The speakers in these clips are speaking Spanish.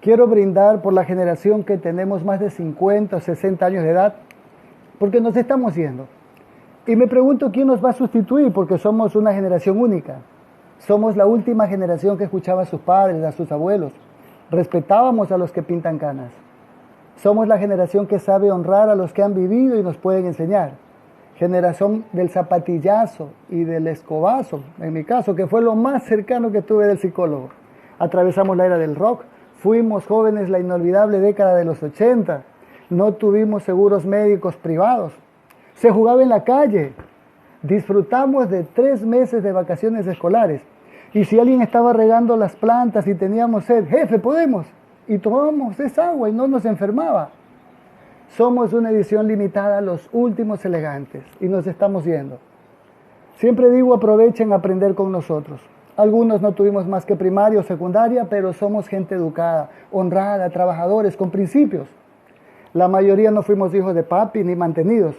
Quiero brindar por la generación que tenemos más de 50 o 60 años de edad, porque nos estamos yendo. Y me pregunto quién nos va a sustituir, porque somos una generación única. Somos la última generación que escuchaba a sus padres, a sus abuelos. Respetábamos a los que pintan canas. Somos la generación que sabe honrar a los que han vivido y nos pueden enseñar. Generación del zapatillazo y del escobazo, en mi caso, que fue lo más cercano que tuve del psicólogo. Atravesamos la era del rock, fuimos jóvenes la inolvidable década de los 80, no tuvimos seguros médicos privados, se jugaba en la calle, disfrutamos de 3 meses de vacaciones escolares, y si alguien estaba regando las plantas y teníamos sed, jefe, podemos, y tomábamos esa agua y no nos enfermaba. Somos una edición limitada a los últimos elegantes y nos estamos yendo. Siempre digo, aprovechen a aprender con nosotros. Algunos no tuvimos más que primaria o secundaria, pero somos gente educada, honrada, trabajadores, con principios. La mayoría no fuimos hijos de papi ni mantenidos.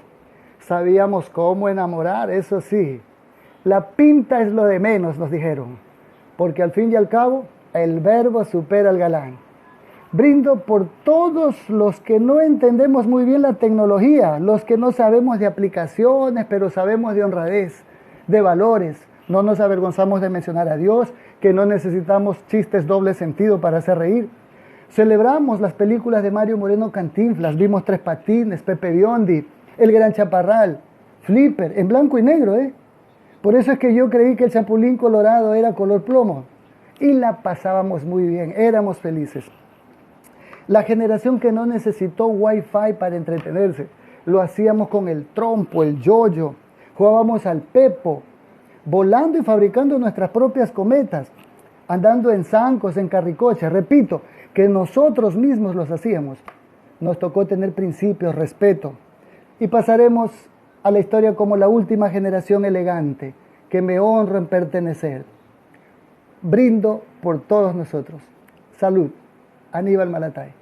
Sabíamos cómo enamorar, eso sí. La pinta es lo de menos, nos dijeron, porque al fin y al cabo, el verbo supera al galán. Brindo por todos los que no entendemos muy bien la tecnología, los que no sabemos de aplicaciones, pero sabemos de honradez, de valores. No nos avergonzamos de mencionar a Dios, que no necesitamos chistes doble sentido para hacer reír. Celebramos las películas de Mario Moreno Cantinflas, vimos Tres Patines, Pepe Biondi, El Gran Chaparral, Flipper, en blanco y negro, Por eso es que yo creí que el Chapulín Colorado era color plomo. Y la pasábamos muy bien, éramos felices. La generación que no necesitó Wi-Fi para entretenerse, lo hacíamos con el trompo, el yoyo, jugábamos al pepo, volando y fabricando nuestras propias cometas, andando en zancos, en carricoches. Repito, que nosotros mismos los hacíamos. Nos tocó tener principios, respeto, y pasaremos a la historia como la última generación elegante, que me honro en pertenecer. Brindo por todos nosotros. Salud. Aníbal Malatay.